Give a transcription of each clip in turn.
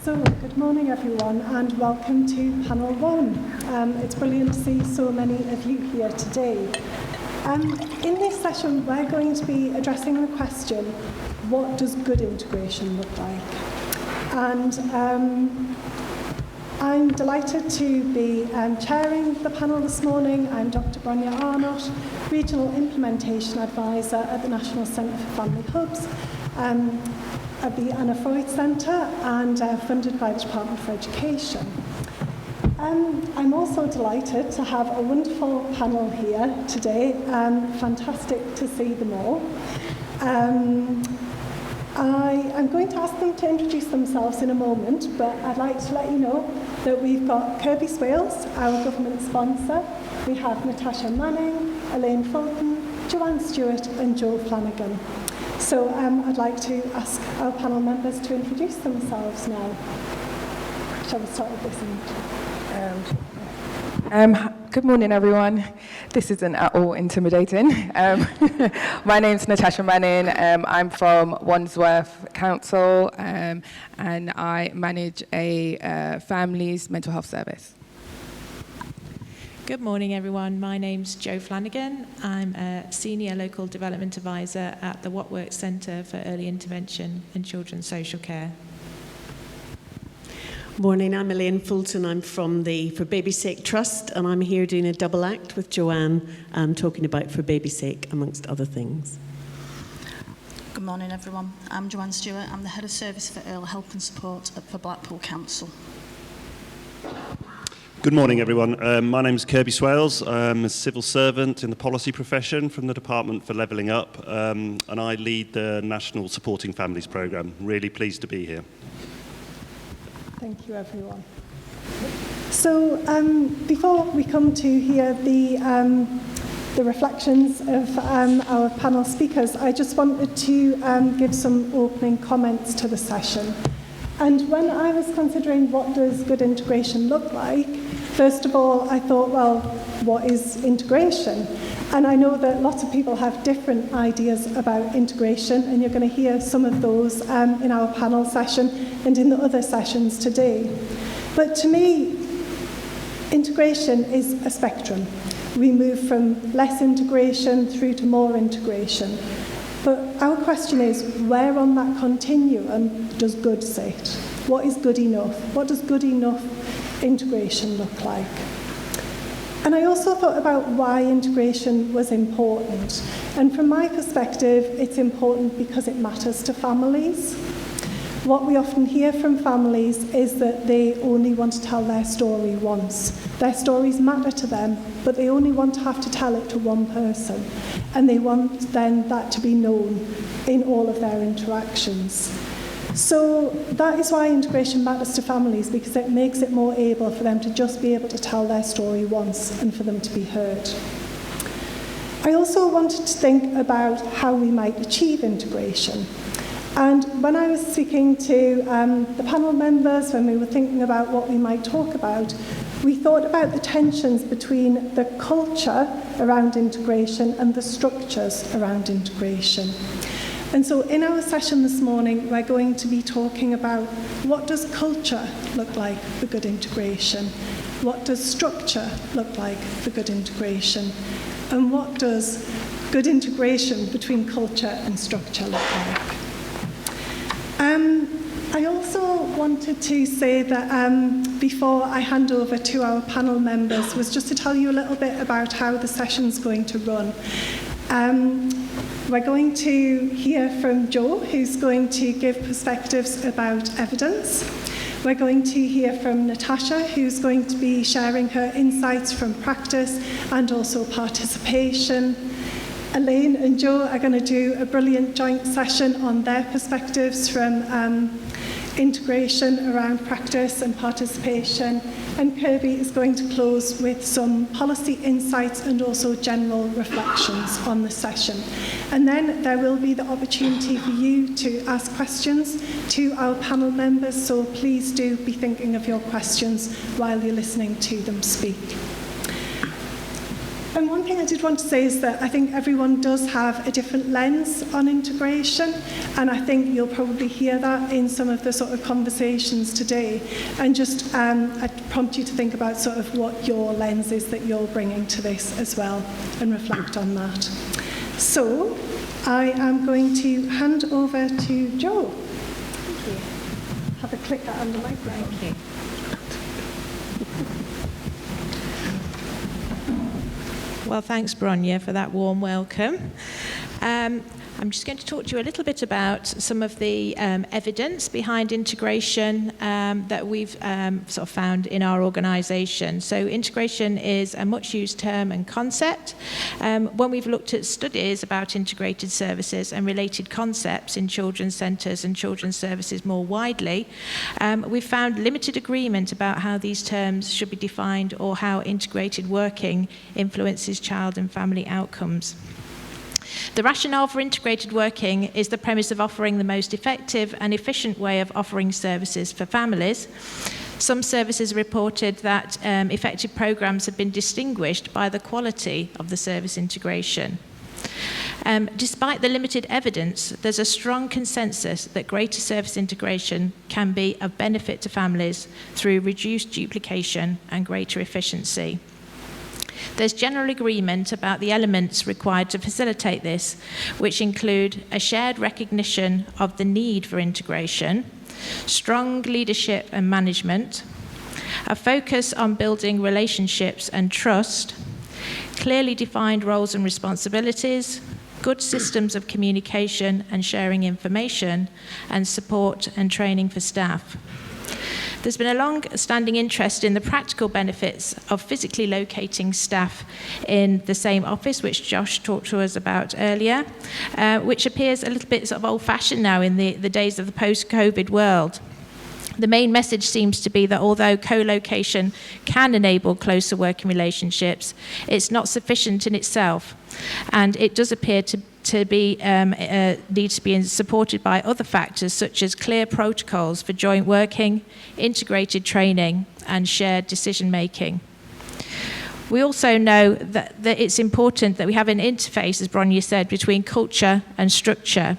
So, good morning everyone and welcome to Panel 1. It's brilliant to see so many of you here today. In this session we're going to be addressing the question, what does good integration look like? And I'm delighted to be chairing the panel this morning. I'm Dr. Bronya Arnott, Regional Implementation Advisor at the National Centre for Family Hubs, at the Anna Freud Centre and funded by the Department for Education. I'm also delighted to have a wonderful panel here today. Fantastic to see them all. I'm going to ask them to introduce themselves in a moment, but I'd like to let you know that we've got Kirby Swales, our government sponsor. We have Natasha Manning, Elaine Fulton, Joanne Stewart and Joe Flanagan. So I'd like to ask our panel members to introduce themselves now. Shall we start with this end? Good morning, everyone. This isn't at all intimidating. My name's Natasha Manning. I'm from Wandsworth Council, and I manage a family's mental health service. Good morning, everyone. My name's Joe Flanagan. I'm a Senior Local Development Advisor at the What Works Centre for Early Intervention and Children's Social Care. Morning, I'm Elaine Fulton. I'm from the For Baby's Sake Trust, and I'm here doing a double act with Joanne, talking about For Baby's Sake, amongst other things. Good morning, everyone. I'm Joanne Stewart. I'm the Head of Service for Early Help and Support for Blackpool Council. Good morning, everyone. My name is Kirby Swales. I'm a civil servant in the policy profession from the Department for Levelling Up, and I lead the National Supporting Families Programme. Really pleased to be here. Thank you, everyone. So before we come to hear the reflections of our panel speakers, I just wanted to give some opening comments to the session. And when I was considering what does good integration look like, first of all, I thought, well, what is integration? And I know that lots of people have different ideas about integration, and you're going to hear some of those in our panel session and in the other sessions today. But to me, integration is a spectrum. We move from less integration through to more integration. But our question is, where on that continuum does good sit? What is good enough? What does good enough integration look like? And I also thought about why integration was important. And from my perspective, it's important because it matters to families. What we often hear from families is that they only want to tell their story once. Their stories matter to them, but they only want to have to tell it to one person. And they want then that to be known in all of their interactions. So that is why integration matters to families, because it makes it more able for them to just be able to tell their story once and for them to be heard. I also wanted to think about how we might achieve integration. And when I was speaking to the panel members, when we were thinking about what we might talk about, we thought about the tensions between the culture around integration and the structures around integration. And so in our session this morning, we're going to be talking about what does culture look like for good integration? What does structure look like for good integration? And what does good integration between culture and structure look like? I also wanted to say that before I hand over to our panel members was just to tell you a little bit about how the session's going to run. We're going to hear from Joe, who's going to give perspectives about evidence. We're going to hear from Natasha, who's going to be sharing her insights from practice and also participation. Elaine and Joe are going to do a brilliant joint session on their perspectives from integration around practice and participation. And Kirby is going to close with some policy insights and also general reflections on the session. And then there will be the opportunity for you to ask questions to our panel members, so please do be thinking of your questions while you're listening to them speak. And one thing I did want to say is that I think everyone does have a different lens on integration, and I think you'll probably hear that in some of the sort of conversations today. And just I'd prompt you to think about sort of what your lens is that you're bringing to this as well, and reflect on that. So I am going to hand over to Jo. Thank you. Have a clicker on the microphone. Thank you. Well, thanks, Bronya, for that warm welcome. I'm just going to talk to you a little bit about some of the evidence behind integration that we've sort of found in our organisation. So integration is a much used term and concept. When we've looked at studies about integrated services and related concepts in children's centres and children's services more widely, we've found limited agreement about how these terms should be defined or how integrated working influences child and family outcomes. The rationale for integrated working is the premise of offering the most effective and efficient way of offering services for families. Some services reported that effective programmes have been distinguished by the quality of the service integration. Despite the limited evidence, there's a strong consensus that greater service integration can be of benefit to families through reduced duplication and greater efficiency. There's general agreement about the elements required to facilitate this, which include a shared recognition of the need for integration, strong leadership and management, a focus on building relationships and trust, clearly defined roles and responsibilities, good systems of communication and sharing information, and support and training for staff. There's been a long-standing interest in the practical benefits of physically locating staff in the same office, which Josh talked to us about earlier, which appears a little bit sort of old-fashioned now in the days of the post-COVID world. The main message seems to be that although co-location can enable closer working relationships, it's not sufficient in itself, and it does appear to be need to be supported by other factors such as clear protocols for joint working, integrated training, and shared decision making. We also know that it's important that we have an interface, as Bronya said, between culture and structure.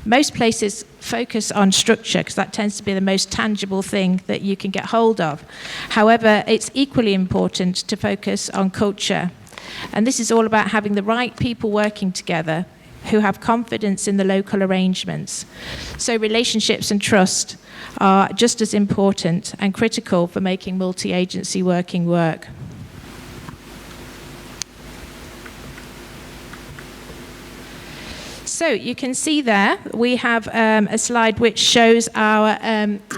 Most places focus on structure because that tends to be the most tangible thing that you can get hold of. However, it's equally important to focus on culture. And this is all about having the right people working together who have confidence in the local arrangements. So relationships and trust are just as important and critical for making multi-agency working work. So you can see there, we have a slide which shows our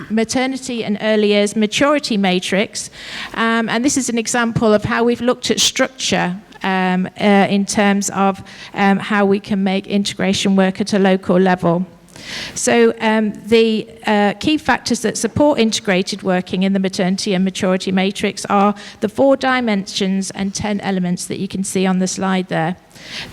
maternity and early years maturity matrix. And this is an example of how we've looked at structure in terms of how we can make integration work at a local level. So the key factors that support integrated working in the maternity and maturity matrix are the 4 dimensions and 10 elements that you can see on the slide there.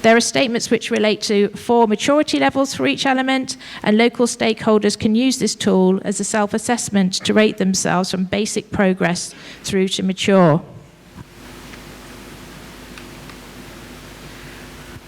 There are statements which relate to 4 maturity levels for each element, and local stakeholders can use this tool as a self-assessment to rate themselves from basic progress through to mature.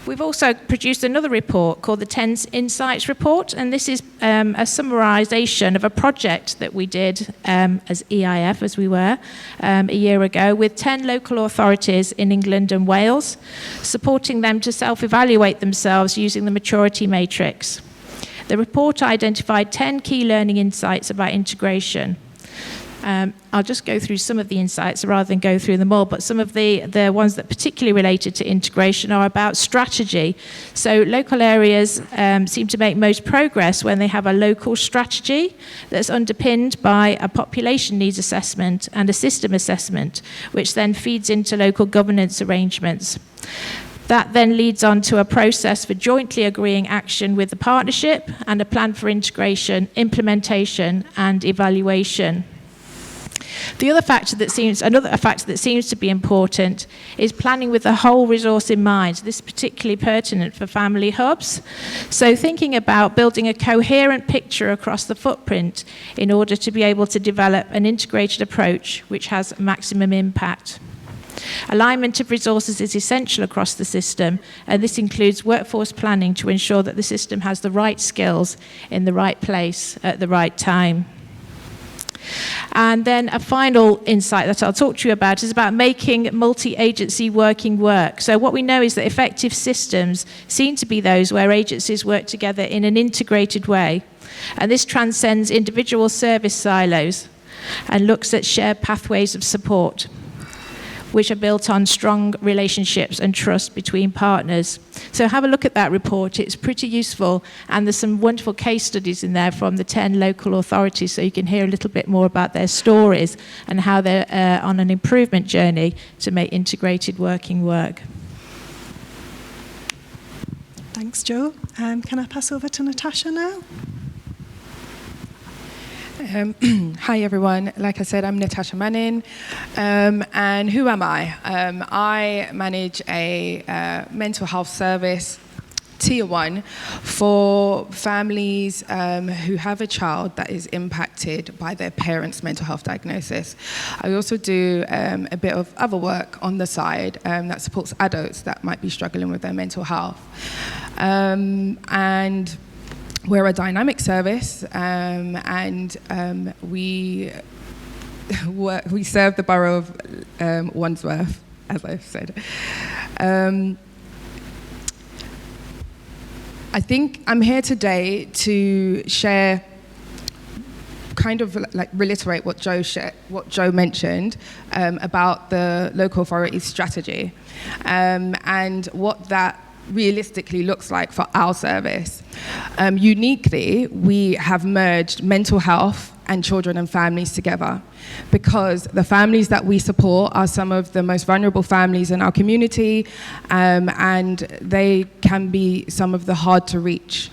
We've also produced another report called the 10 Insights Report, and this is a summarisation of a project that we did as EIF, as we were, a year ago, with 10 local authorities in England and Wales, supporting them to self-evaluate themselves using the maturity matrix. The report identified 10 key learning insights about integration. I'll just go through some of the insights rather than go through them all, but some of the ones that particularly related to integration are about strategy. So local areas seem to make most progress when they have a local strategy that's underpinned by a population needs assessment and a system assessment, which then feeds into local governance arrangements. That then leads on to a process for jointly agreeing action with the partnership and a plan for integration, implementation, and evaluation. Another factor that seems to be important is planning with the whole resource in mind. This is particularly pertinent for family hubs. So thinking about building a coherent picture across the footprint in order to be able to develop an integrated approach which has maximum impact. Alignment of resources is essential across the system, and this includes workforce planning to ensure that the system has the right skills in the right place at the right time. And then a final insight that I'll talk to you about is about making multi-agency working work. So what we know is that effective systems seem to be those where agencies work together in an integrated way. And this transcends individual service silos and looks at shared pathways of support, which are built on strong relationships and trust between partners. So have a look at that report. It's pretty useful, and there's some wonderful case studies in there from the 10 local authorities, so you can hear a little bit more about their stories and how they're on an improvement journey to make integrated working work. Thanks, Jo. Can I pass over to Natasha now? Hi everyone, like I said, I'm Natasha Manning, and who am I? I manage a mental health service, Tier 1, for families who have a child that is impacted by their parents' mental health diagnosis. I also do a bit of other work on the side that supports adults that might be struggling with their mental health. And we're a dynamic service, and we serve the borough of Wandsworth, as I've said. I think I'm here today to share, kind of like reiterate what Jo mentioned about the local authority's strategy, and what that realistically looks like for our service. Uniquely, we have merged mental health and children and families together, because the families that we support are some of the most vulnerable families in our community, and they can be some of the hard to reach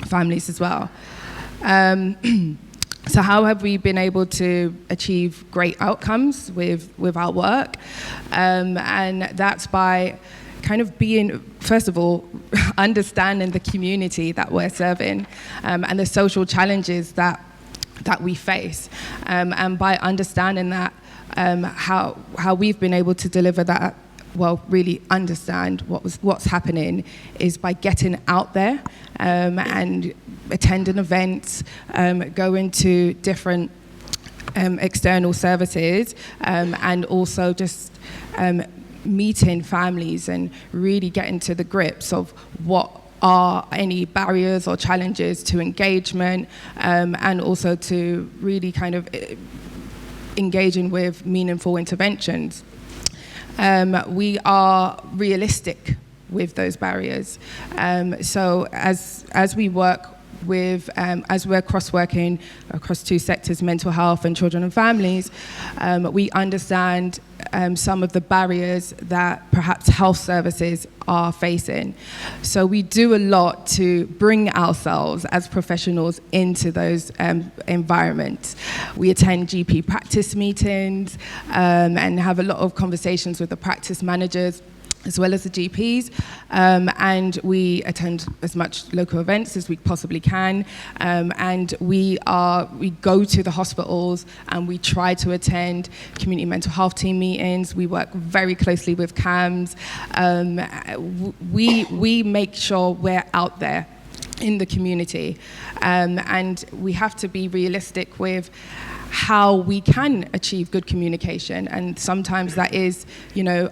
families as well. So how have we been able to achieve great outcomes with our work? And that's by kind of being, first of all, understanding the community that we're serving, and the social challenges that we face. And by understanding that, how we've been able to deliver that, well, really understand what's happening, is by getting out there and attending events, going to different external services, and also just meeting families and really getting to the grips of what are any barriers or challenges to engagement, and also to really kind of engaging with meaningful interventions. We are realistic with those barriers. So as we work with, as we're cross-working across two sectors, mental health and children and families, we understand some of the barriers that perhaps health services are facing. So we do a lot to bring ourselves as professionals into those environments. We attend GP practice meetings and have a lot of conversations with the practice managers, as well as the GPs, and we attend as much local events as we possibly can, and we go to the hospitals and we try to attend community mental health team meetings. We work very closely with CAMS. We make sure we're out there in the community, and we have to be realistic with how we can achieve good communication, and sometimes that is,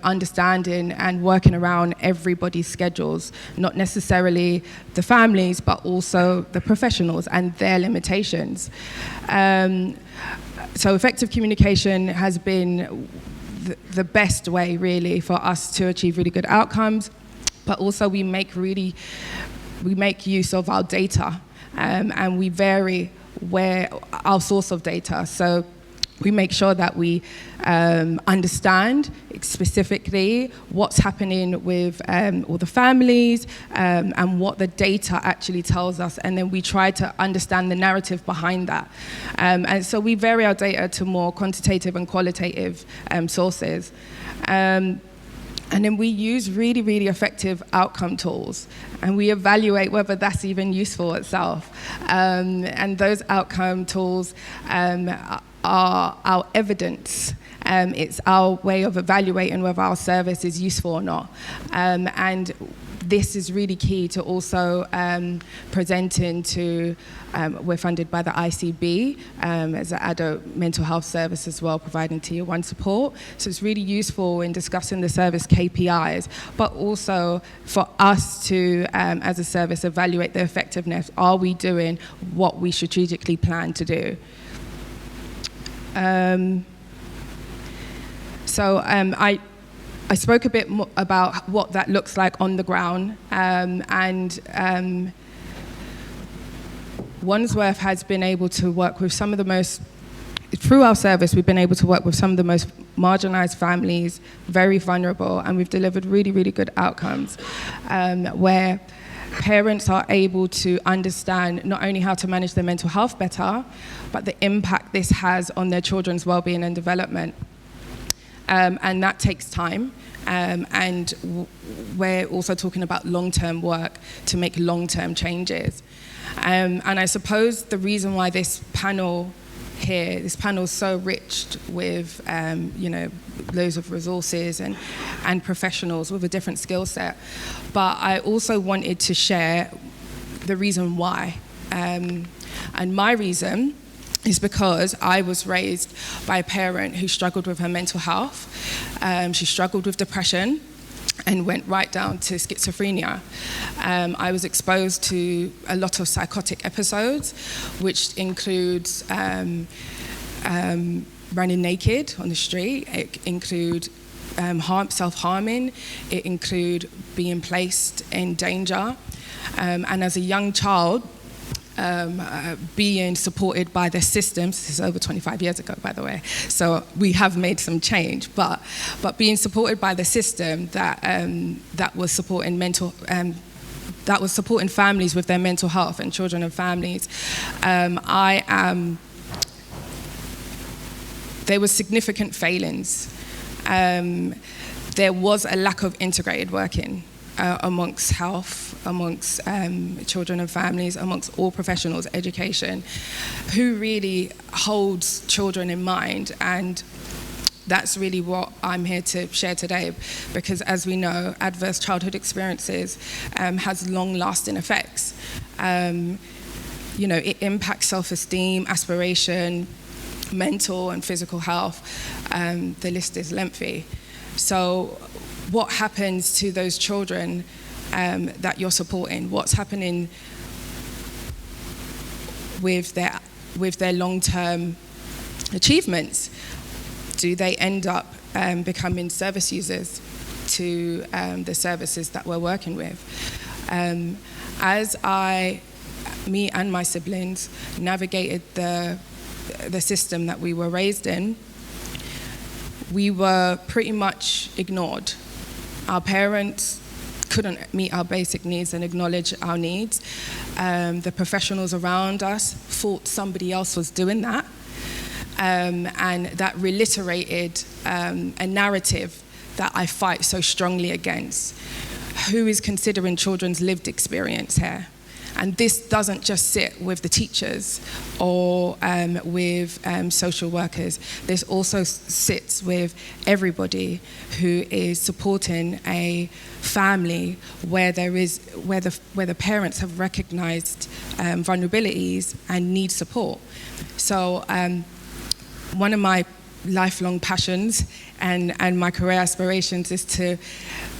understanding and working around everybody's schedules, not necessarily the families, but also the professionals and their limitations. So effective communication has been the best way, really, for us to achieve really good outcomes, but also we make use of our data, and we vary where our source of data. So we make sure that we understand specifically what's happening with all the families, and what the data actually tells us, and then we try to understand the narrative behind that. And so we vary our data to more quantitative and qualitative sources. And then we use really, really effective outcome tools, and we evaluate whether that's even useful itself. And those outcome tools are our evidence. It's our way of evaluating whether our service is useful or not. And this is really key to also presenting to, we're funded by the ICB as an adult mental health service as well, providing Tier 1 support. So it's really useful in discussing the service KPIs, but also for us to, as a service, evaluate the effectiveness. Are we doing what we strategically plan to do? So I spoke a bit more about what that looks like on the ground, and Wandsworth has been able to work with some of the most, through our service, we've been able to work with some of the most marginalised families, very vulnerable, and we've delivered really, really good outcomes, where parents are able to understand not only how to manage their mental health better, but the impact this has on their children's well-being and development. And that takes time, and we're also talking about long-term work to make long-term changes. And I suppose the reason why this panel is so rich with, loads of resources and professionals with a different skill set, but I also wanted to share the reason why. And my reason is because I was raised by a parent who struggled with her mental health. She struggled with depression and went right down to schizophrenia. I was exposed to a lot of psychotic episodes, which includes running naked on the street. It include self-harming. It include being placed in danger. And as a young child, being supported by the systems. This is over 25 years ago, by the way, so we have made some change, but being supported by the system that was supporting families with their mental health, and children and families, there was significant failings. There was a lack of integrated working amongst health, amongst children and families, amongst all professionals, education, who really holds children in mind. And that's really what I'm here to share today, because as we know, adverse childhood experiences has long-lasting effects. It impacts self-esteem, aspiration, mental and physical health. The list is lengthy. So what happens to those children that you're supporting? What's happening with their long-term achievements? Do they end up becoming service users to the services that we're working with? As me and my siblings navigated the system that we were raised in, we were pretty much ignored. Our parents couldn't meet our basic needs and acknowledge our needs. The professionals around us thought somebody else was doing that. And that reiterated a narrative that I fight so strongly against. Who is considering children's lived experience here? And this doesn't just sit with the teachers or with social workers. This also sits with everybody who is supporting a family where the parents have recognized vulnerabilities and need support. So one of my lifelong passions and my career aspirations is to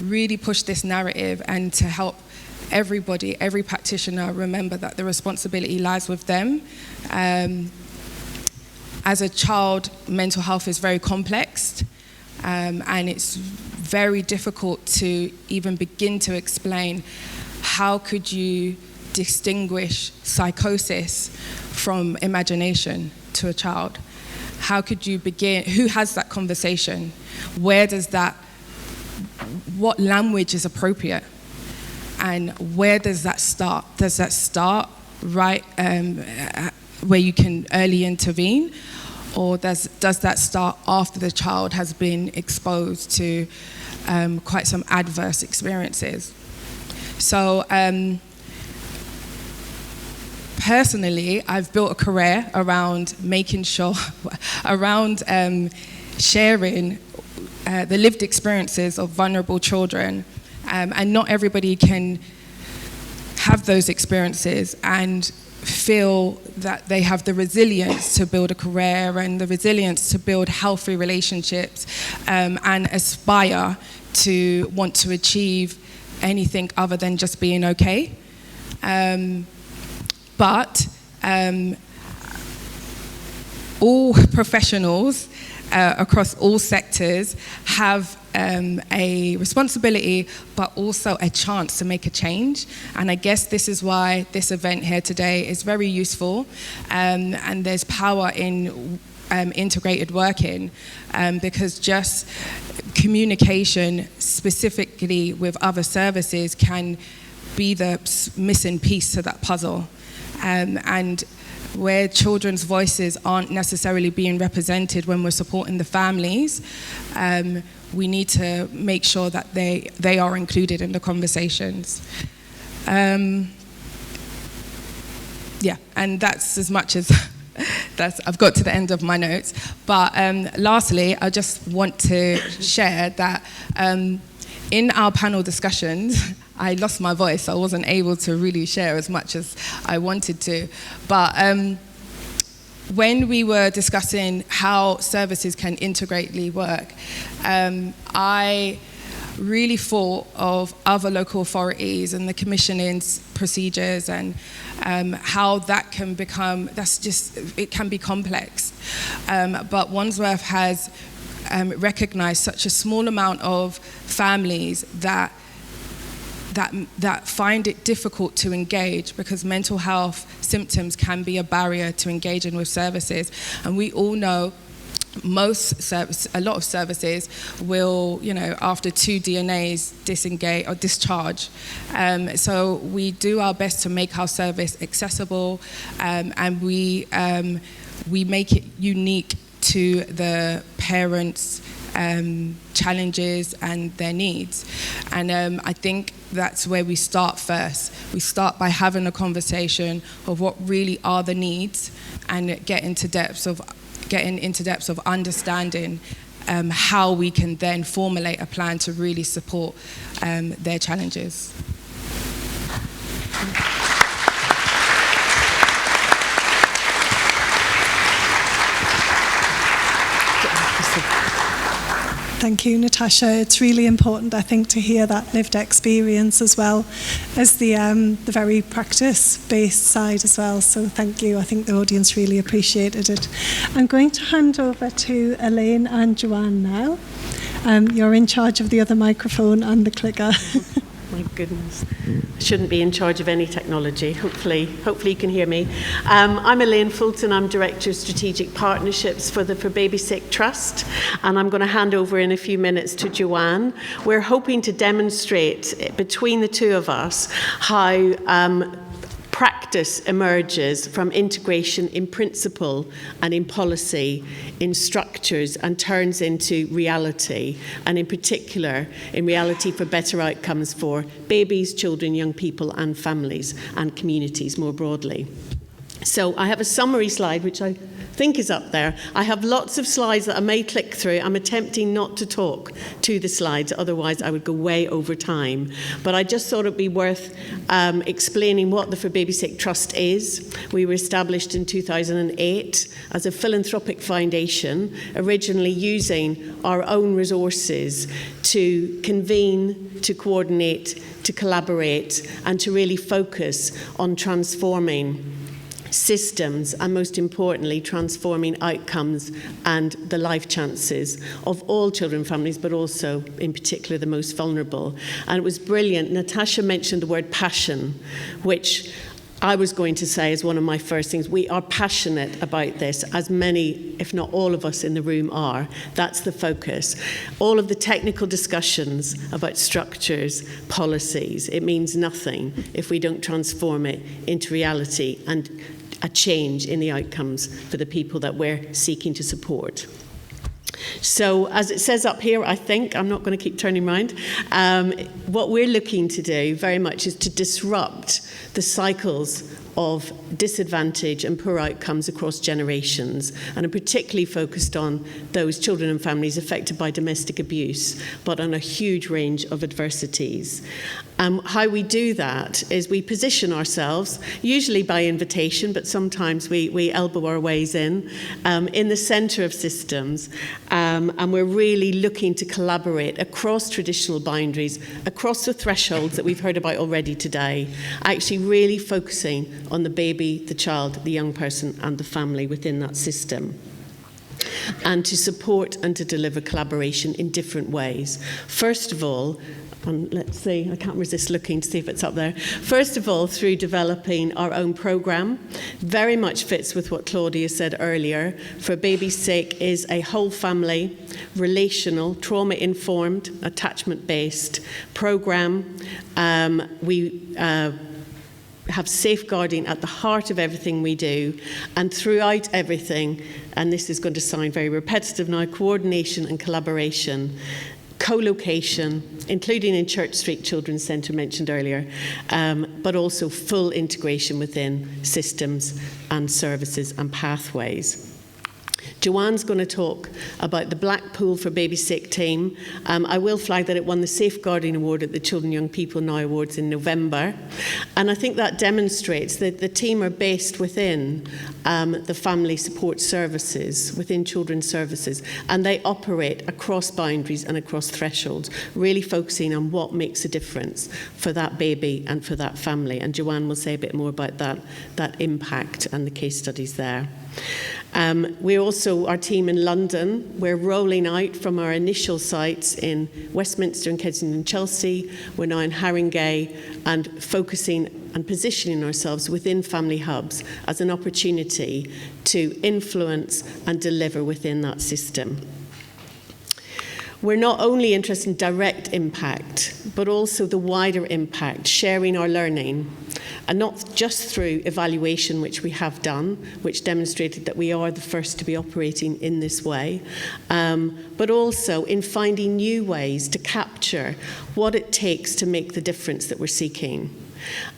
really push this narrative and to help everybody, every practitioner, remember that the responsibility lies with them. As a child, mental health is very complex, and it's very difficult to even begin to explain how could you distinguish psychosis from imagination to a child. How could you begin? Who has that conversation? Where does what language is appropriate? And where does that start? Does that start right where you can early intervene? Or does that start after the child has been exposed to quite some adverse experiences? So personally, I've built a career around making sure, around sharing the lived experiences of vulnerable children. And not everybody can have those experiences and feel that they have the resilience to build a career and the resilience to build healthy relationships, and aspire to want to achieve anything other than just being okay. But all professionals across all sectors have a responsibility, but also a chance to make a change. And I guess this is why this event here today is very useful, and there's power in integrated working, because just communication specifically with other services can be the missing piece to that puzzle. And where children's voices aren't necessarily being represented when we're supporting the families, we need to make sure that they are included in the conversations. Yeah, and that's as much as I've got to the end of my notes. But lastly, I just want to share that in our panel discussions, I lost my voice, so I wasn't able to really share as much as I wanted to. But when we were discussing how services can integrately work, I really thought of other local authorities and the commissioning procedures and how that can become, it can be complex. But Wandsworth has recognized such a small amount of families that find it difficult to engage, because mental health symptoms can be a barrier to engaging with services. And we all know a lot of services will, after 2 DNAs, disengage or discharge. So we do our best to make our service accessible, and we make it unique to the parents' challenges and their needs. And I think that's where we start first. We start by having a conversation of what really are the needs, and getting into depths of understanding how we can then formulate a plan to really support their challenges. Thank you, Natasha. It's really important, I think, to hear that lived experience as well as the very practice-based side as well. So thank you. I think the audience really appreciated it. I'm going to hand over to Elaine and Joanne now. You're in charge of the other microphone and the clicker. My goodness, I shouldn't be in charge of any technology. Hopefully you can hear me. I'm Elaine Fulton. I'm Director of Strategic Partnerships for the For Baby's Sake Trust, and I'm going to hand over in a few minutes to Joanne. We're hoping to demonstrate between the two of us how practice emerges from integration in principle and in policy, in structures, and turns into reality, and in particular, in reality for better outcomes for babies, children, young people, and families, and communities more broadly. So I have a summary slide, which I think is up there. I have lots of slides that I may click through. I'm attempting not to talk to the slides, otherwise I would go way over time. But I just thought it'd be worth explaining what the For Baby's Sake Trust is. We were established in 2008 as a philanthropic foundation, originally using our own resources to convene, to coordinate, to collaborate, and to really focus on transforming systems, and most importantly, transforming outcomes and the life chances of all children and families, but also in particular the most vulnerable. And it was brilliant. Natasha mentioned the word passion, which I was going to say is one of my first things. We are passionate about this, as many, if not all of us in the room are. That's the focus. All of the technical discussions about structures, policies, it means nothing if we don't transform it into reality and a change in the outcomes for the people that we're seeking to support. So as it says up here, I think, I'm not going to keep turning around, what we're looking to do very much is to disrupt the cycles of disadvantage and poor outcomes across generations, and are particularly focused on those children and families affected by domestic abuse, but on a huge range of adversities. How we do that is we position ourselves, usually by invitation, but sometimes we elbow our ways in the centre of systems, and we're really looking to collaborate across traditional boundaries, across the thresholds that we've heard about already today, actually really focusing on the baby, the child, the young person, and the family within that system, and to support and to deliver collaboration in different ways. First of all, let's see, I can't resist looking to see if it's up there. First of all, through developing our own programme, very much fits with what Claudia said earlier. For Baby's Sake is a whole family, relational, trauma-informed, attachment-based programme. We have safeguarding at the heart of everything we do, and throughout everything, and this is going to sound very repetitive now, coordination and collaboration, co-location, including in Church Street Children's Centre mentioned earlier, but also full integration within systems and services and pathways. Joanne's going to talk about the Blackpool for Baby's Sake team. I will flag that it won the Safeguarding Award at the Children and Young People Now Awards in November. And I think that demonstrates that the team are based within the family support services, within children's services, and they operate across boundaries and across thresholds, really focusing on what makes a difference for that baby and for that family. And Joanne will say a bit more about that impact and the case studies there. We're also, our team in London, we're rolling out from our initial sites in Westminster and Kensington and Chelsea. We're now in Haringey, and focusing and positioning ourselves within family hubs as an opportunity to influence and deliver within that system. We're not only interested in direct impact, but also the wider impact, sharing our learning, and not just through evaluation, which we have done, which demonstrated that we are the first to be operating in this way, but also in finding new ways to capture what it takes to make the difference that we're seeking.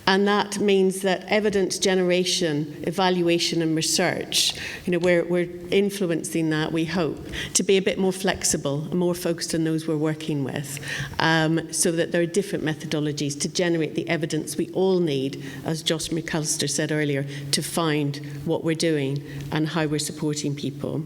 And that means that evidence generation, evaluation and research, we're influencing that, we hope, to be a bit more flexible and more focused on those we're working with, so that there are different methodologies to generate the evidence we all need, as Josh McAllister said earlier, to find what we're doing and how we're supporting people.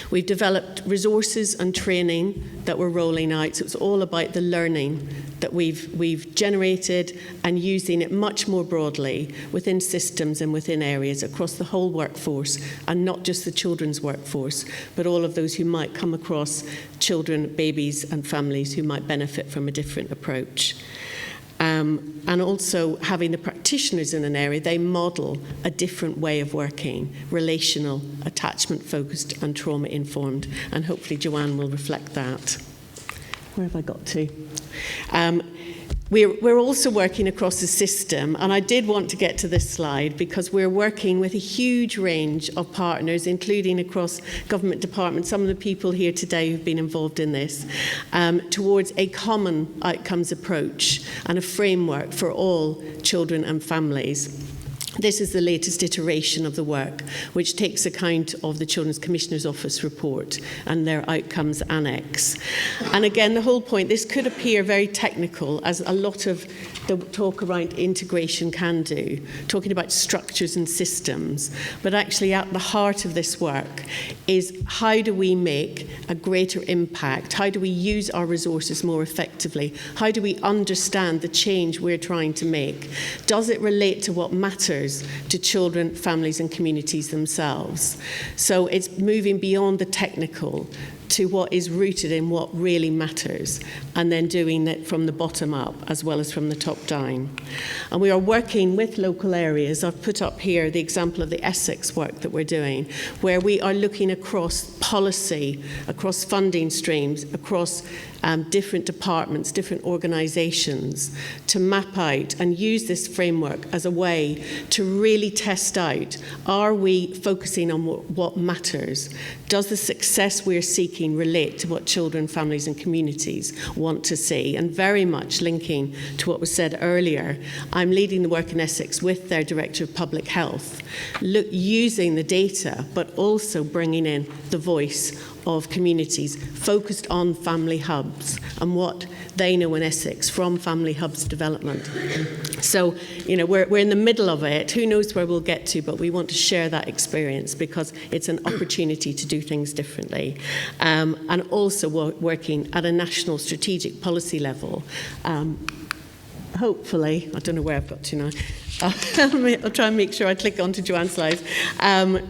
We've developed resources and training that we're rolling out, so it's all about the learning that we've generated and using it much more broadly within systems and within areas across the whole workforce, and not just the children's workforce, but all of those who might come across children, babies and families who might benefit from a different approach. And also having the practitioners in an area, they model a different way of working, relational, attachment-focused and trauma-informed. And hopefully Joanne will reflect that. Where have I got to? We're also working across the system, and I did want to get to this slide because we're working with a huge range of partners, including across government departments, some of the people here today who've been involved in this, towards a common outcomes approach and a framework for all children and families. This is the latest iteration of the work, which takes account of the Children's Commissioner's Office report and their outcomes annex. And again, the whole point, this could appear very technical, as a lot of the talk around integration can do, talking about structures and systems. But actually at the heart of this work is how do we make a greater impact? How do we use our resources more effectively? How do we understand the change we're trying to make? Does it relate to what matters to children, families and communities themselves? So it's moving beyond the technical to what is rooted in what really matters, and then doing it from the bottom up as well as from the top down. And we are working with local areas. I've put up here the example of the Essex work that we're doing, where we are looking across policy, across funding streams, across different departments, different organisations, to map out and use this framework as a way to really test out, are we focusing on what matters? Does the success we're seeking thinking relate to what children, families and communities want to see. And very much linking to what was said earlier, I'm leading the work in Essex with their Director of Public Health, using the data, but also bringing in the voice of communities focused on family hubs and what they know in Essex from family hubs development. So, we're in the middle of it. Who knows where we'll get to, but we want to share that experience because it's an opportunity to do things differently. And also working at a national strategic policy level. Hopefully, I don't know where I've got to now. I'll try and make sure I click onto Joanne's slides.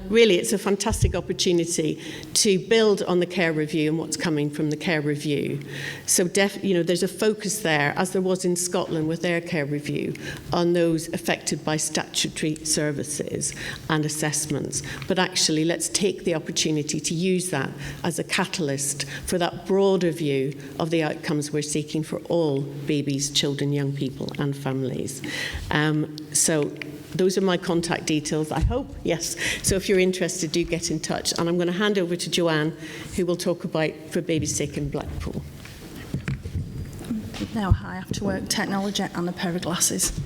Really, it's a fantastic opportunity to build on the care review and what's coming from the care review. So, there's a focus there, as there was in Scotland with their care review, on those affected by statutory services and assessments. But actually, let's take the opportunity to use that as a catalyst for that broader view of the outcomes we're seeking for all babies, children, young people and families. So those are my contact details, I hope. Yes. So if you're interested, do get in touch. And I'm going to hand over to Joanne, who will talk about For Baby's Sake in Blackpool. Now I have to work technology and a pair of glasses.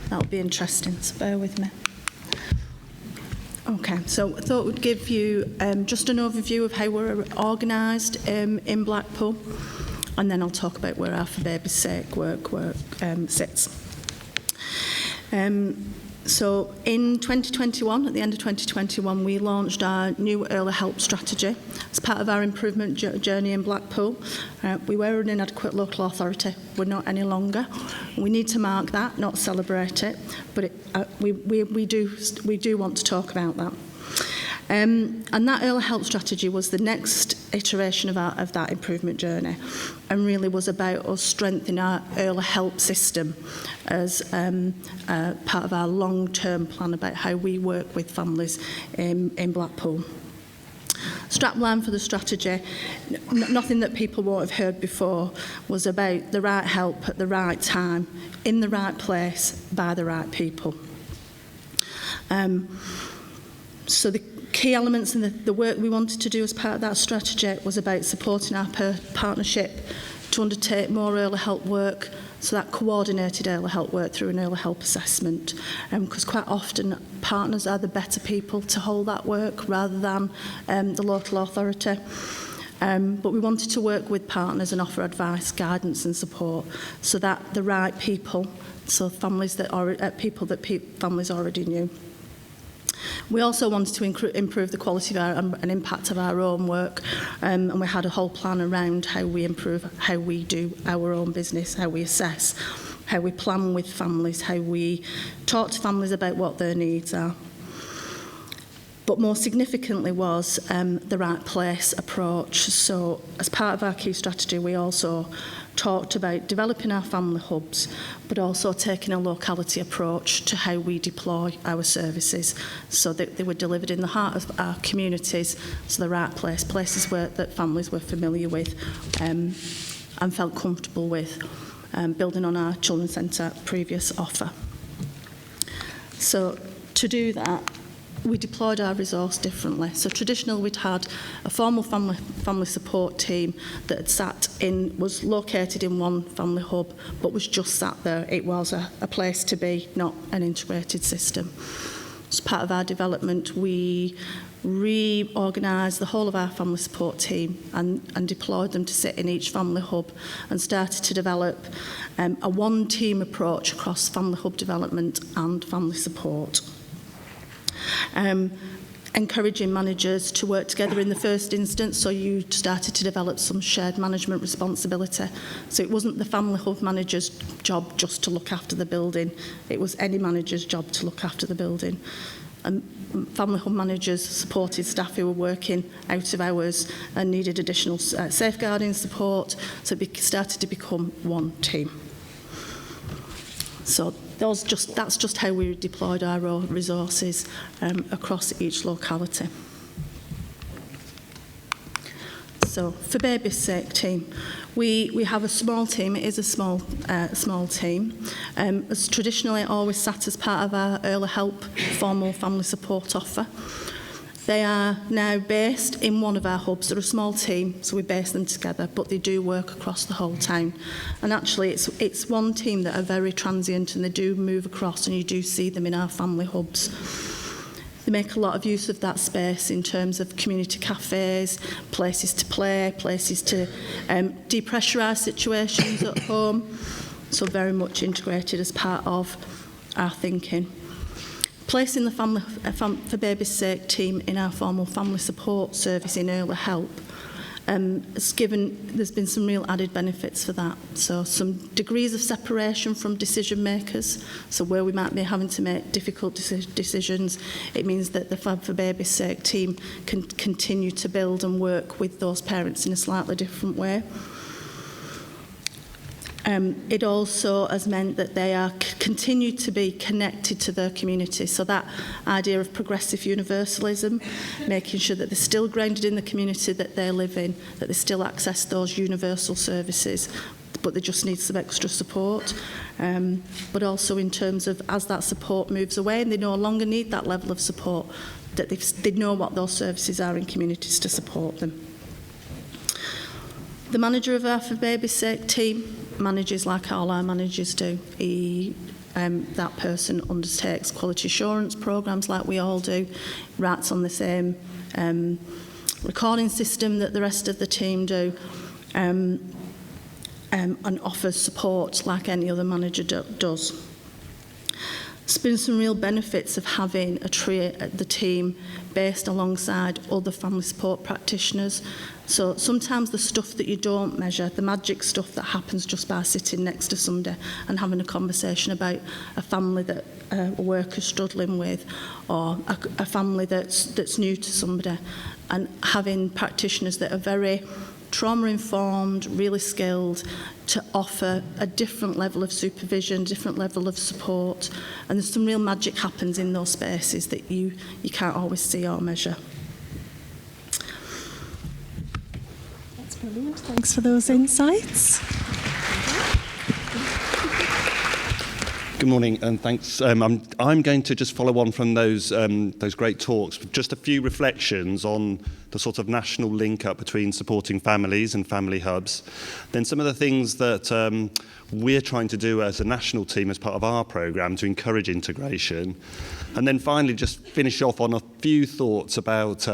That'll be interesting, so bear with me. Okay, so I thought we'd give you just an overview of how we're organised in Blackpool, and then I'll talk about where our For Baby's Sake work sits. So in 2021, at the end of 2021, we launched our new early help strategy as part of our improvement journey in Blackpool. We were an inadequate local authority. We're not any longer. We need to mark that, not celebrate it, but we do want to talk about that. And that early help strategy was the next iteration of that improvement journey, and really was about us strengthening our early help system as part of our long-term plan about how we work with families in Blackpool. Strapline for the strategy, nothing that people won't have heard before, was about the right help at the right time, in the right place, by the right people. So the key elements in the work we wanted to do as part of that strategy was about supporting our partnership to undertake more early help work, so that coordinated early help work through an early help assessment, because quite often partners are the better people to hold that work rather than the local authority. But we wanted to work with partners and offer advice, guidance and support so that the right people, so families that are families already knew. We also wanted to improve the quality of and impact of our own work, and we had a whole plan around how we improve how we do our own business, how we assess, how we plan with families, how we talk to families about what their needs are. But more significantly was the right place approach. So as part of our key strategy, we also talked about developing our family hubs, but also taking a locality approach to how we deploy our services so that they were delivered in the heart of our communities, so the right places that families were familiar with and felt comfortable with, building on our Children's Centre previous offer. So to do that, we deployed our resource differently. So traditionally we'd had a formal family support team that was located in one family hub, but was just sat there. It was a place to be, not an integrated system. As part of our development, we reorganised the whole of our family support team and deployed them to sit in each family hub, and started to develop a one-team approach across family hub development and family support. Encouraging managers to work together in the first instance, so you started to develop some shared management responsibility. So it wasn't the family hub manager's job just to look after the building, it was any manager's job to look after the building. And family hub managers supported staff who were working out of hours and needed additional safeguarding support, so it started to become one team. So that's just how we deployed our resources across each locality. So for Baby's Sake team, we have a small team. It is a small team. It's traditionally always sat as part of our early help formal family support offer. They are now based in one of our hubs. They're a small team, so we base them together, but they do work across the whole town. And actually, it's one team that are very transient, and they do move across, and you do see them in our family hubs. They make a lot of use of that space in terms of community cafes, places to play, places to depressurise situations at home. So very much integrated as part of our thinking. Placing the family for baby's sake team in our formal family support service in early help there's been some real added benefits for that. So some degrees of separation from decision makers. So where we might be having to make difficult decisions, it means that the Fab for Baby's Sake team can continue to build and work with those parents in a slightly different way. It also has meant that they are continue to be connected to their community. So that idea of progressive universalism, making sure that they're still grounded in the community that they live in, that they still access those universal services, but they just need some extra support. But also in terms of as that support moves away and they no longer need that level of support, that they know what those services are in communities to support them. The manager of our For Baby's Sake team manages like all our managers do. That person undertakes quality assurance programs like we all do, writes on the same recording system that the rest of the team do, and offers support like any other manager does. There's been some real benefits of having the team based alongside other family support practitioners. So sometimes the stuff that you don't measure, the magic stuff that happens just by sitting next to somebody and having a conversation about a family that a worker's struggling with, or a family that's new to somebody, and having practitioners that are very trauma-informed, really skilled, to offer a different level of supervision, different level of support. And there's some real magic happens in those spaces that you can't always see or measure. That's brilliant. Thanks for those insights. Good morning, and thanks. I'm going to just follow on from those great talks with just a few reflections on the sort of national link-up between supporting families and family hubs. Then some of the things that we're trying to do as a national team as part of our programme to encourage integration. And then finally just finish off on a few thoughts about,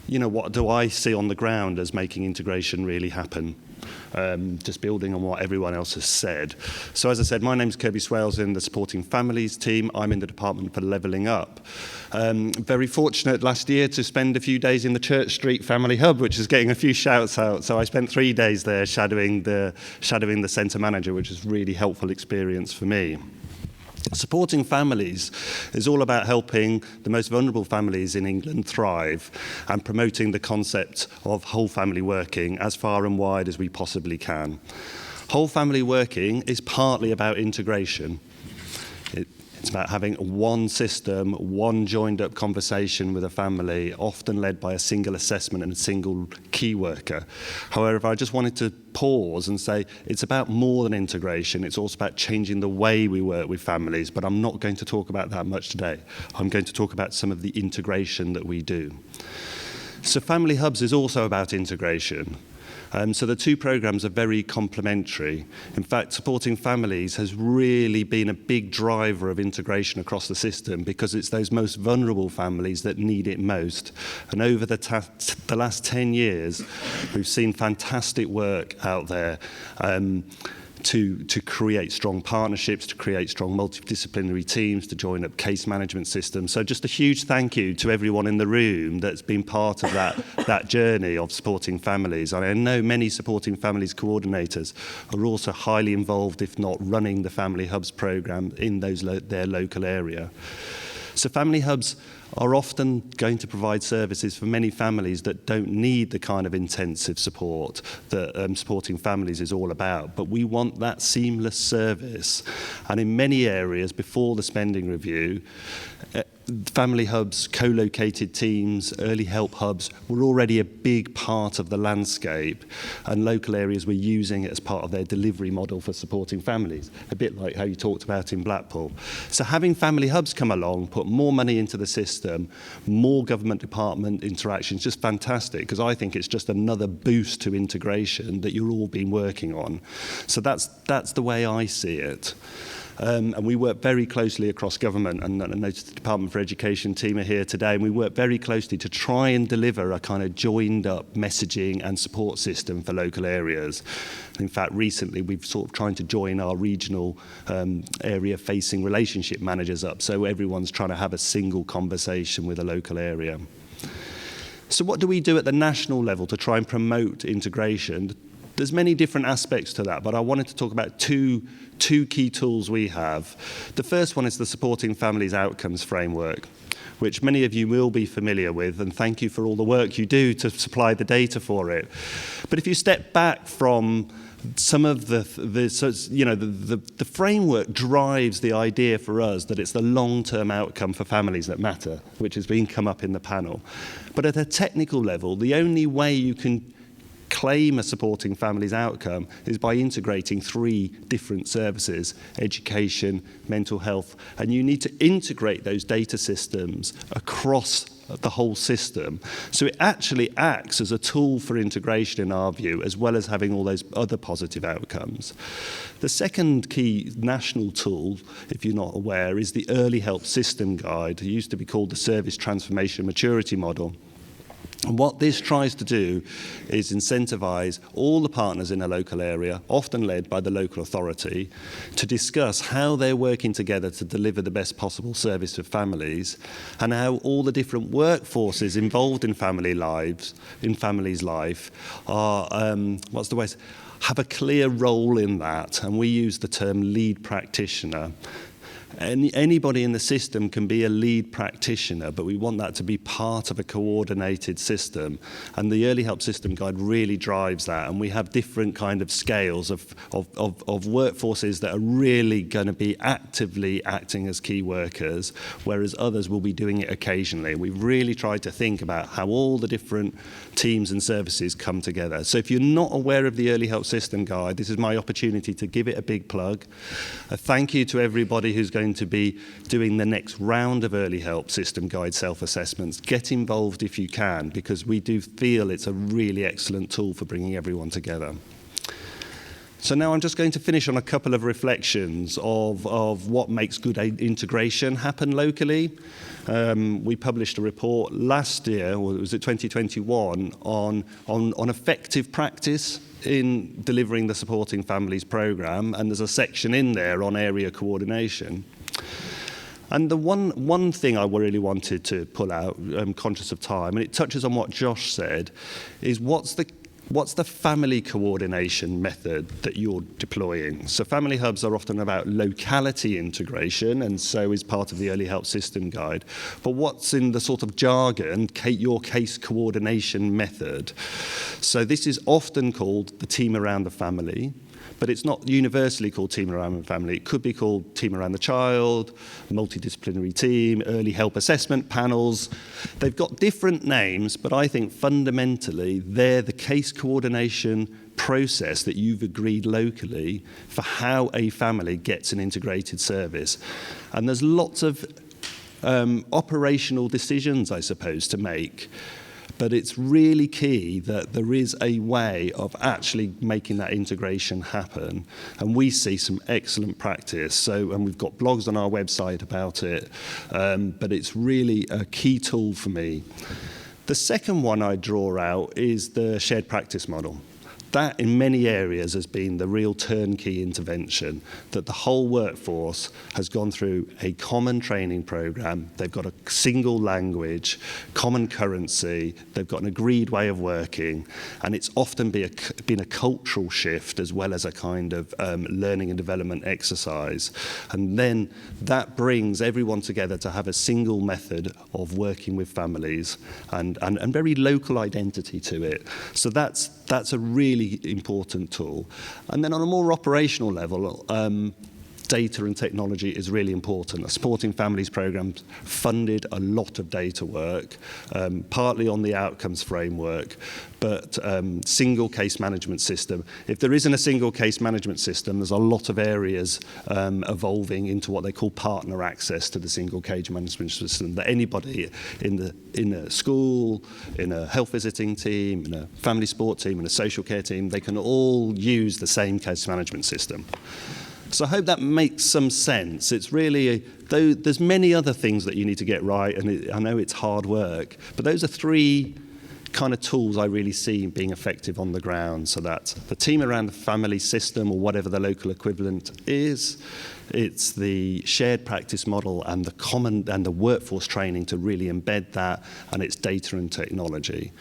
what do I see on the ground as making integration really happen? Just building on what everyone else has said. So as I said, my name's Kirby Swales in the Supporting Families team. I'm in the Department for Levelling Up. Very fortunate last year to spend a few days in the Church Street Family Hub, which is getting a few shouts out. So I spent 3 days there shadowing the centre manager, which was a really helpful experience for me. Supporting families is all about helping the most vulnerable families in England thrive and promoting the concept of whole family working as far and wide as we possibly can. Whole family working is partly about integration. It's about having one system, one joined up conversation with a family, often led by a single assessment and a single key worker. However, I just wanted to pause and say it's about more than integration. It's also about changing the way we work with families, but I'm not going to talk about that much today. I'm going to talk about some of the integration that we do. So Family Hubs is also about integration. So the two programmes are very complementary. In fact, Supporting Families has really been a big driver of integration across the system because it's those most vulnerable families that need it most. And over the last 10 years, we've seen fantastic work out there to create strong partnerships, to create strong multidisciplinary teams, to join up case management systems. So just a huge thank you to everyone in the room that's been part of that journey of supporting families. And I know many supporting families coordinators are also highly involved, if not running the Family Hubs programme in their local area. So Family Hubs are often going to provide services for many families that don't need the kind of intensive support that Supporting Families is all about. But we want that seamless service. And in many areas, before the spending review, Family Hubs, co-located teams, early help hubs were already a big part of the landscape, and local areas were using it as part of their delivery model for supporting families, a bit like how you talked about in Blackpool. So having Family Hubs come along put more money into the system, more government department interaction. It's just fantastic, because I think it's just another boost to integration that you've all been working on. So that's the way I see it. And we work very closely across government, and I noticed the Department for Education team are here today, and we work very closely to try and deliver a kind of joined up messaging and support system for local areas. In fact, recently we've sort of trying to join our regional area-facing relationship managers up, so everyone's trying to have a single conversation with a local area. So what do we do at the national level to try and promote integration? There's many different aspects to that, but I wanted to talk about two key tools we have. The first one is the Supporting Families Outcomes Framework, which many of you will be familiar with, and thank you for all the work you do to supply the data for it. But if you step back from some of the framework drives the idea for us that it's the long-term outcome for families that matter, which has been come up in the panel. But at a technical level, the only way you can claim a supporting families outcome is by integrating 3 different services: education, mental health, and you need to integrate those data systems across the whole system. So it actually acts as a tool for integration in our view, as well as having all those other positive outcomes. The second key national tool, if you're not aware, is the Early Help System Guide. It used to be called the Service Transformation Maturity Model. And what this tries to do is incentivise all the partners in a local area, often led by the local authority, to discuss how they're working together to deliver the best possible service for families, and how all the different workforces involved in families' life are, have a clear role in that. And we use the term lead practitioner. Anybody in the system can be a lead practitioner, but we want that to be part of a coordinated system. And the Early Help System Guide really drives that. And we have different kind of scales of workforces that are really going to be actively acting as key workers, whereas others will be doing it occasionally. We've really tried to think about how all the different teams and services come together. So if you're not aware of the Early Help System Guide, this is my opportunity to give it a big plug. A thank you to everybody who's going to be doing the next round of Early Help System Guide self-assessments. Get involved if you can, because we do feel it's a really excellent tool for bringing everyone together. So now I'm just going to finish on a couple of reflections of what makes good integration happen locally. We published a report last year, or was it 2021, on effective practice in delivering the Supporting Families programme, and there's a section in there on area coordination. And the one thing I really wanted to pull out, I'm conscious of time, and it touches on what Josh said, is what's the family coordination method that you're deploying? So family hubs are often about locality integration, and so is part of the Early Help System Guide. But what's in the sort of jargon, your case coordination method? So this is often called the team around the family, but it's not universally called team around the family. It could be called team around the child, multidisciplinary team, early help assessment panels. They've got different names, but I think fundamentally they're the case coordination process that you've agreed locally for how a family gets an integrated service. And there's lots of operational decisions, I suppose, to make. But it's really key that there is a way of actually making that integration happen. And we see some excellent practice. And we've got blogs on our website about it. But it's really a key tool for me. The second one I draw out is the shared practice model. That, in many areas, has been the real turnkey intervention, that the whole workforce has gone through a common training programme, they've got a single language, common currency, they've got an agreed way of working, and it's often been a cultural shift as well as a kind of learning and development exercise. And then that brings everyone together to have a single method of working with families and very local identity to it. So that's a really important tool. And then on a more operational level, data and technology is really important. The Supporting Families programme funded a lot of data work, partly on the outcomes framework, but single case management system. If there isn't a single case management system, there's a lot of areas evolving into what they call partner access to the single case management system, that anybody in a school, in a health visiting team, in a family sport team, in a social care team, they can all use the same case management system. So I hope that makes some sense. It's really, though there's many other things that you need to get right, and I know it's hard work, but those are three kind of tools I really see being effective on the ground. So that's the team around the family system, or whatever the local equivalent is. It's the shared practice model and the common and the workforce training to really embed that, and it's data and technology.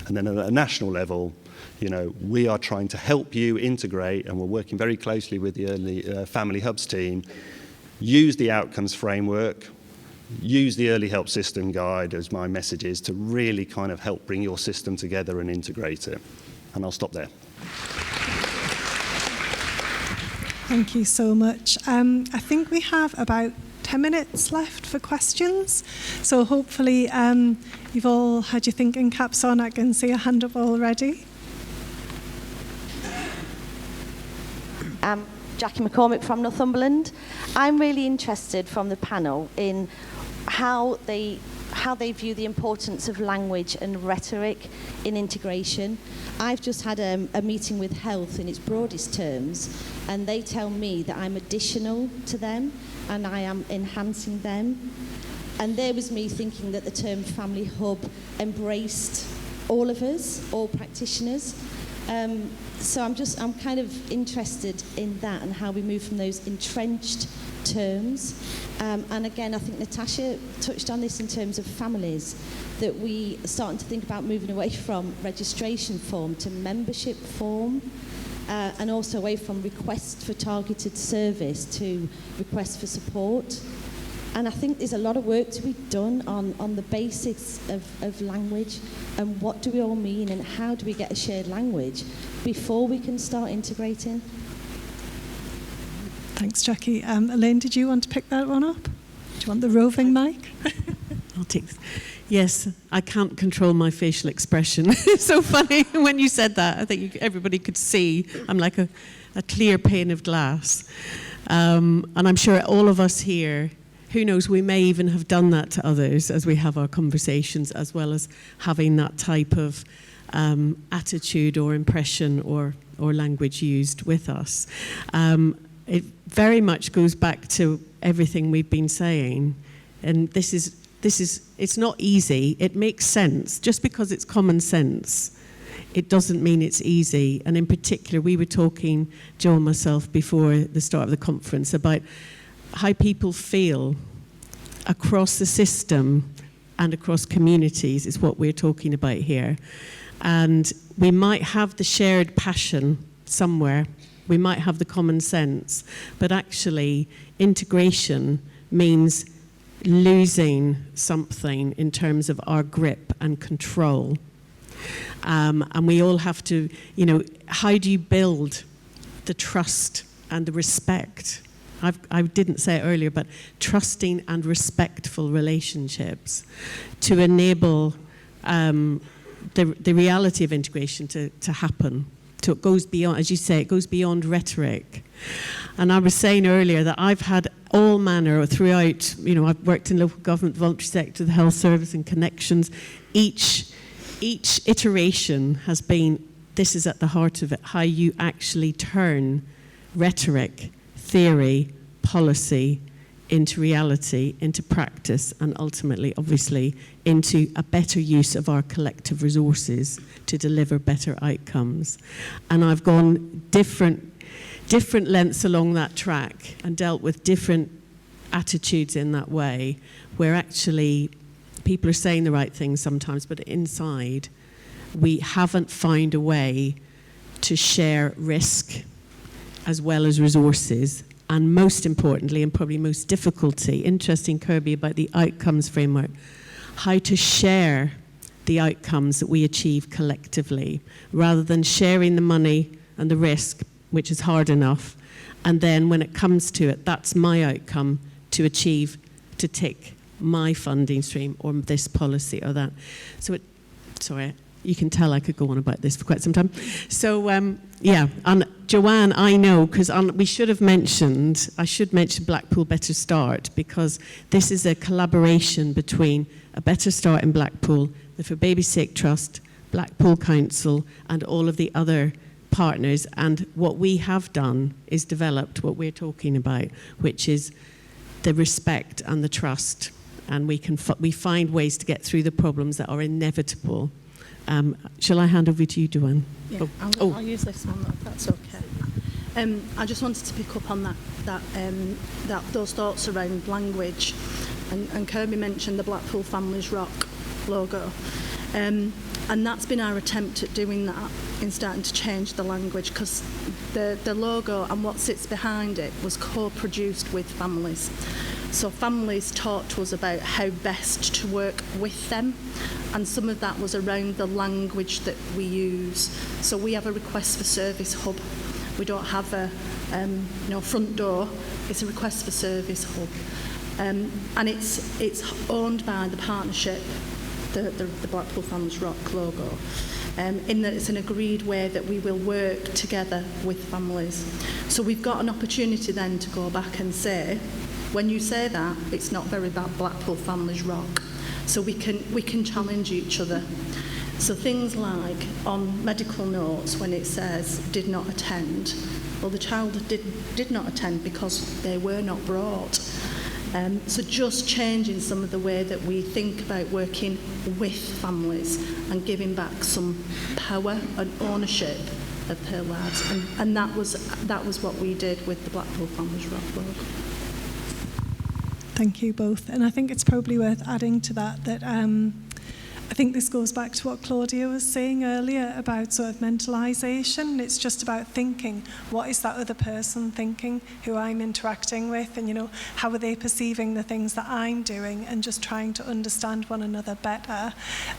And then at a national level, you know, we are trying to help you integrate, and we're working very closely with the Early Family Hubs team, use the outcomes framework, use the Early Help System Guide, as my message is, to really kind of help bring your system together and integrate it. And I'll stop there. Thank you so much. I think we have about 10 minutes left for questions. So hopefully you've all had your thinking caps on. I can see a hand up already. Jackie McCormick from Northumberland. I'm really interested from the panel in how they view the importance of language and rhetoric in integration. I've just had a meeting with health in its broadest terms, and they tell me that I'm additional to them and I am enhancing them. And there was me thinking that the term family hub embraced all of us, all practitioners. So I'm kind of interested in that and how we move from those entrenched terms. And again, I think Natasha touched on this in terms of families, that we are starting to think about moving away from registration form to membership form, and also away from request for targeted service to request for support. And I think there's a lot of work to be done on the basics of language, and what do we all mean, and how do we get a shared language before we can start integrating. Thanks, Jackie. Elaine, did you want to pick that one up? Do you want the roving mic? I'll take this. Yes, I can't control my facial expression. It's so funny when you said that. I think everybody could see I'm like a clear pane of glass. And I'm sure all of us here, who knows, we may even have done that to others as we have our conversations, as well as having that type of attitude or impression or language used with us. It very much goes back to everything we've been saying, and this is it's not easy. It makes sense. Just because it's common sense, it doesn't mean it's easy. And in particular, we were talking, Joe and myself, before the start of the conference about how people feel across the system and across communities is what we're talking about here. And we might have the shared passion somewhere, we might have the common sense, but actually integration means losing something in terms of our grip and control. And we all have to, you know, how do you build the trust and the respect? I didn't say it earlier, but trusting and respectful relationships to enable the reality of integration to happen. So it goes beyond, as you say, it goes beyond rhetoric. And I was saying earlier that I've had all manner throughout, you know, I've worked in local government, voluntary sector, the health service and connections. Each iteration has been, this is at the heart of it, how you actually turn rhetoric, theory, policy into reality, into practice, and ultimately, obviously, into a better use of our collective resources to deliver better outcomes. And I've gone different lengths along that track and dealt with different attitudes in that way, where actually people are saying the right things sometimes, but inside we haven't found a way to share risk as well as resources. And most importantly, and probably most difficulty, interesting, Kirby, about the outcomes framework, how to share the outcomes that we achieve collectively, rather than sharing the money and the risk, which is hard enough, And then when it comes to it, that's my outcome to achieve, to tick my funding stream or this policy or that. So sorry, you can tell I could go on about this for quite some time. So yeah, and Joanne, I know, because I should mention Blackpool Better Start, because this is a collaboration between a Better Start in Blackpool, the For Baby's Sake Trust, Blackpool Council, and all of the other partners. And what we have done is developed what we're talking about, which is the respect and the trust. And we find ways to get through the problems that are inevitable. Shall I hand over to you, Joanne? Yeah, I'll use this one, if that's okay. I just wanted to pick up on those thoughts around language. And Kirby mentioned the Blackpool Families Rock logo. And that's been our attempt at doing that, in starting to change the language, because the logo and what sits behind it was co-produced with families. So families talked to us about how best to work with them, and some of that was around the language that we use. So we have a request for service hub. We don't have a front door. It's a request for service hub, and it's owned by the partnership, the Blackpool Families Rock logo, in that it's an agreed way that we will work together with families. So we've got an opportunity then to go back and say, when you say that, it's not very Blackpool Families Rock. So we can challenge each other. So things like on medical notes, when it says did not attend, well, the child did not attend because they were not brought. So just changing some of the way that we think about working with families and giving back some power and ownership of their lives. And that was what we did with the Blackpool Families Rock logo. Thank you both. And I think it's probably worth adding to that I think this goes back to what Claudia was saying earlier about sort of mentalisation. It's just about thinking, what is that other person thinking who I'm interacting with, and how are they perceiving the things that I'm doing, and just trying to understand one another better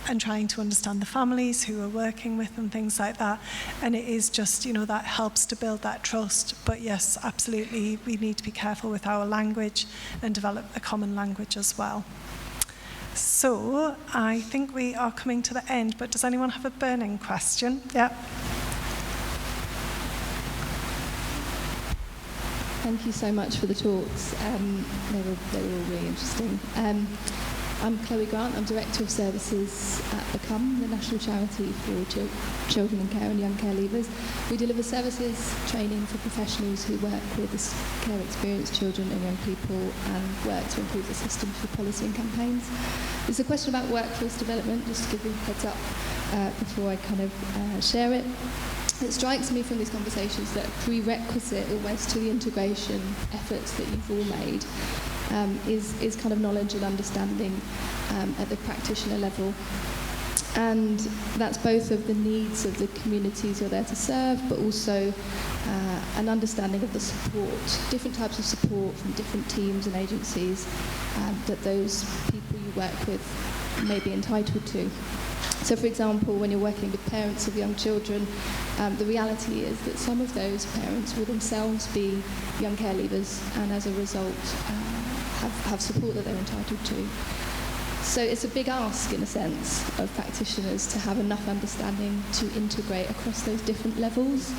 and trying to understand the families who are working with and things like that. And it is just, that helps to build that trust. But yes, absolutely, we need to be careful with our language and develop a common language as well. So I think we are coming to the end, but does anyone have a burning question? Yeah. Thank you so much for the talks. They were all really interesting. I'm Chloe Grant. I'm Director of Services at the CUM, the National Charity for Children in Care and Young Care Leavers. We deliver services, training for professionals who work with care experienced children and young people and work to improve the system through policy and campaigns. There's a question about workforce development, just to give you a heads up before I kind of share it. It strikes me from these conversations that a prerequisite almost to the integration efforts that you've all made is kind of knowledge and understanding at the practitioner level. And that's both of the needs of the communities you're there to serve, but also an understanding of the support, different types of support from different teams and agencies that those people you work with may be entitled to. So, for example, when you're working with parents of young children, the reality is that some of those parents will themselves be young care leavers and as a result have support that they're entitled to. So it's a big ask, in a sense, of practitioners to have enough understanding to integrate across those different levels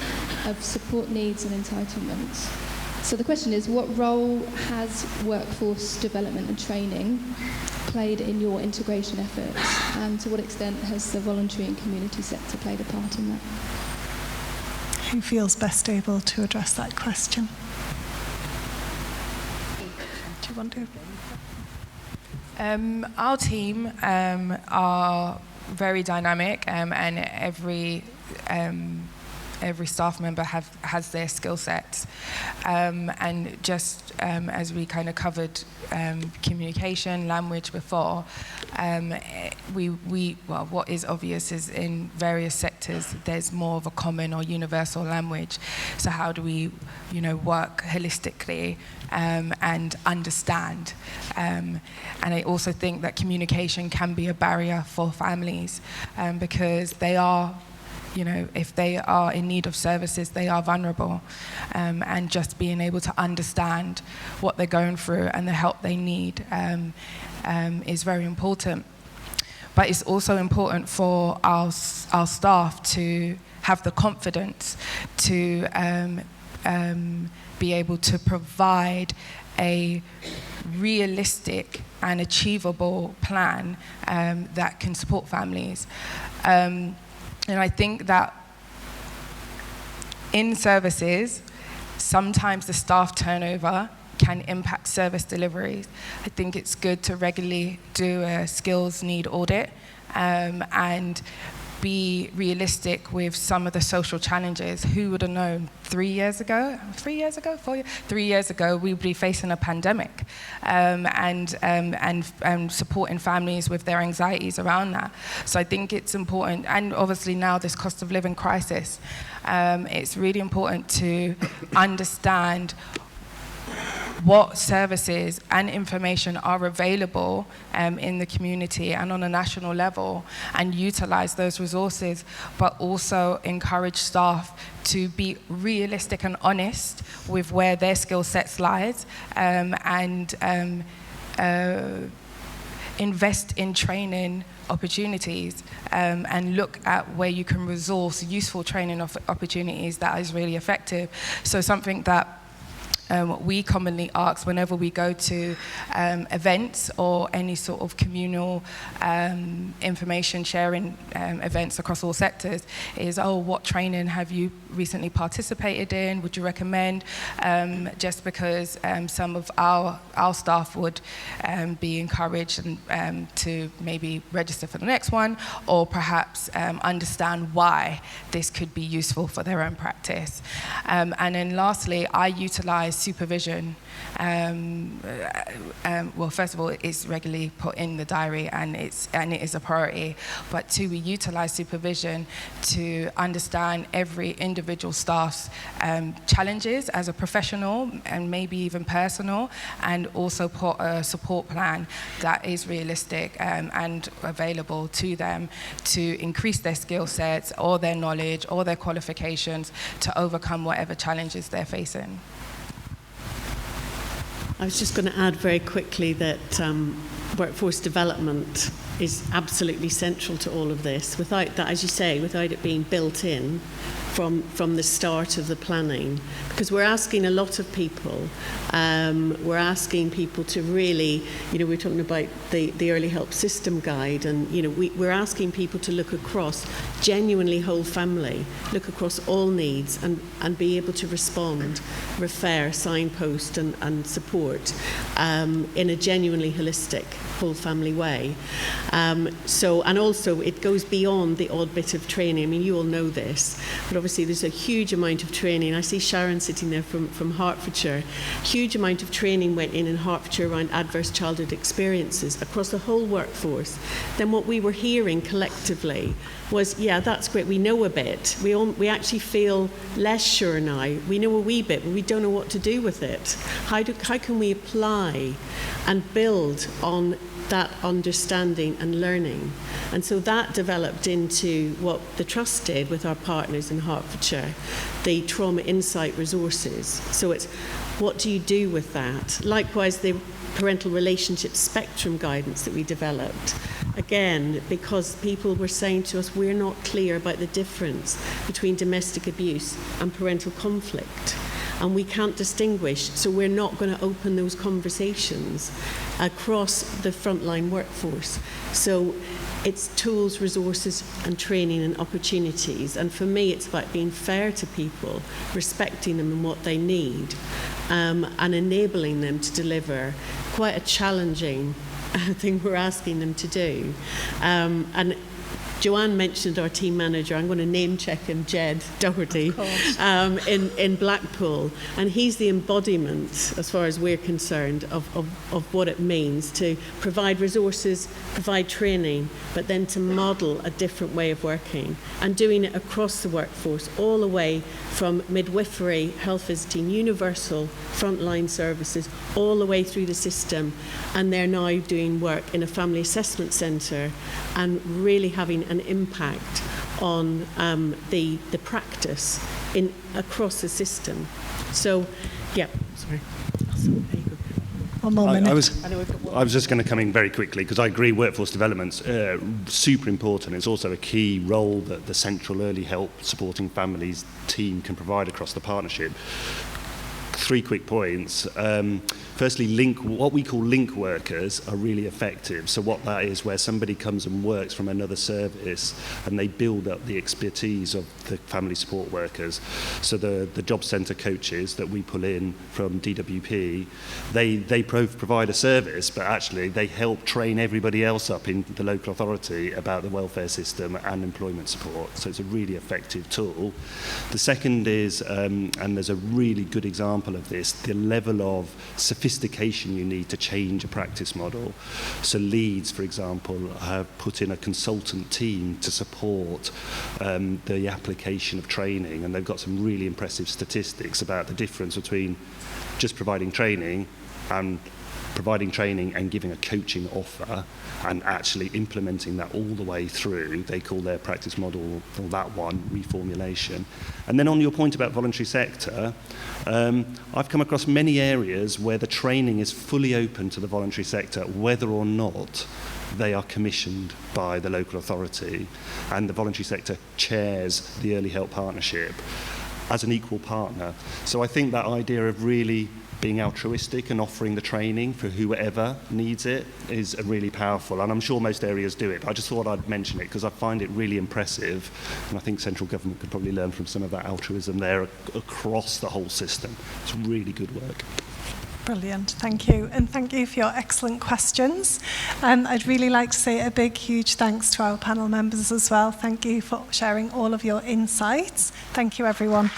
of support needs and entitlements. So the question is, what role has workforce development and training played in your integration efforts, and to what extent has the voluntary and community sector played a part in that? Who feels best able to address that question? Do you want to? Our team are very dynamic, and every staff member has their skill sets. And just as we kind of covered communication, language before, what is obvious is in various sectors there's more of a common or universal language. So how do we, work holistically and understand? And I also think that communication can be a barrier for families because they are if they are in need of services, they are vulnerable. And just being able to understand what they're going through and the help they need is very important. But it's also important for our staff to have the confidence to be able to provide a realistic and achievable plan that can support families. And I think that in services, sometimes the staff turnover can impact service deliveries. I think it's good to regularly do a skills need audit and be realistic with some of the social challenges. Who would have known 3 years ago, 4 years, 3 years ago, we would be facing a pandemic and supporting families with their anxieties around that. So I think it's important, and obviously now this cost of living crisis, it's really important to understand what services and information are available in the community and on a national level, and utilize those resources, but also encourage staff to be realistic and honest with where their skill sets lies, and invest in training opportunities, and look at where you can resource useful training opportunities that is really effective. So something that we commonly ask whenever we go to events or any sort of communal information sharing events across all sectors is, what training have you recently participated in? Would you recommend? Just because some of our staff would be encouraged to maybe register for the next one, or perhaps understand why this could be useful for their own practice. And then lastly, I utilize supervision. Well, first of all, it's regularly put in the diary, and it is a priority. But two, we utilize supervision to understand every individual staff's challenges as a professional, and maybe even personal, and also put a support plan that is realistic and available to them to increase their skill sets or their knowledge or their qualifications to overcome whatever challenges they're facing. I was just going to add very quickly that workforce development is absolutely central to all of this. Without that, as you say, without it being built in from the start of the planning, because we're asking a lot of people. We're asking people to really, we're talking about the early help system guide, and we're asking people to look across genuinely whole family, look across all needs, and be able to respond, refer, signpost, and support in a genuinely holistic whole family way. And also it goes beyond the odd bit of training. I mean, you all know this, but obviously there's a huge amount of training. I see Sharon sitting there from Hertfordshire. Huge amount of training went in Hertfordshire around adverse childhood experiences across the whole workforce. Then what we were hearing collectively was, yeah, that's great, we know a bit. We actually feel less sure now. We know a wee bit, but we don't know what to do with it. How can we apply and build on that understanding and learning? And so that developed into what the Trust did with our partners in Hertfordshire, the Trauma Insight Resources. So it's, what do you do with that? Likewise, the parental relationship spectrum guidance that we developed. Again, because people were saying to us, we're not clear about the difference between domestic abuse and parental conflict. And we can't distinguish, so we're not going to open those conversations across the frontline workforce. So it's tools, resources, and training and opportunities. And for me, it's about being fair to people, respecting them and what they need, and enabling them to deliver quite a challenging thing we're asking them to do. And Joanne mentioned our team manager. I'm going to name check him, Jed Doherty, in Blackpool. And he's the embodiment, as far as we're concerned, of what it means to provide resources, provide training, but then to model a different way of working and doing it across the workforce, all the way from midwifery, health visiting, universal frontline services, all the way through the system. And they're now doing work in a family assessment centre and really having an impact on the practice across the system. So, yeah, sorry. There you go. One more minute. I was just going to come in very quickly because I agree workforce development's super important. It's also a key role that the Central Early Help Supporting Families team can provide across the partnership. 3 quick points. Firstly, what we call link workers are really effective. So what that is, where somebody comes and works from another service and they build up the expertise of the family support workers. So the job centre coaches that we pull in from DWP, they provide a service, but actually they help train everybody else up in the local authority about the welfare system and employment support. So it's a really effective tool. The second is, and there's a really good example of this, the level of sophistication you need to change a practice model. So Leeds, for example, have put in a consultant team to support the application of training, and they've got some really impressive statistics about the difference between just providing training and giving a coaching offer and actually implementing that all the way through. They call their practice model, or that one, reformulation. And then on your point about voluntary sector, I've come across many areas where the training is fully open to the voluntary sector, whether or not they are commissioned by the local authority, and the voluntary sector chairs the Early Help Partnership as an equal partner. So I think that idea of really being altruistic and offering the training for whoever needs it is really powerful, and I'm sure most areas do it, but I just thought I'd mention it because I find it really impressive, and I think central government could probably learn from some of that altruism there across the whole system. It's really good work. Brilliant, thank you. And thank you for your excellent questions. I'd really like to say a big, huge thanks to our panel members as well. Thank you for sharing all of your insights. Thank you, everyone.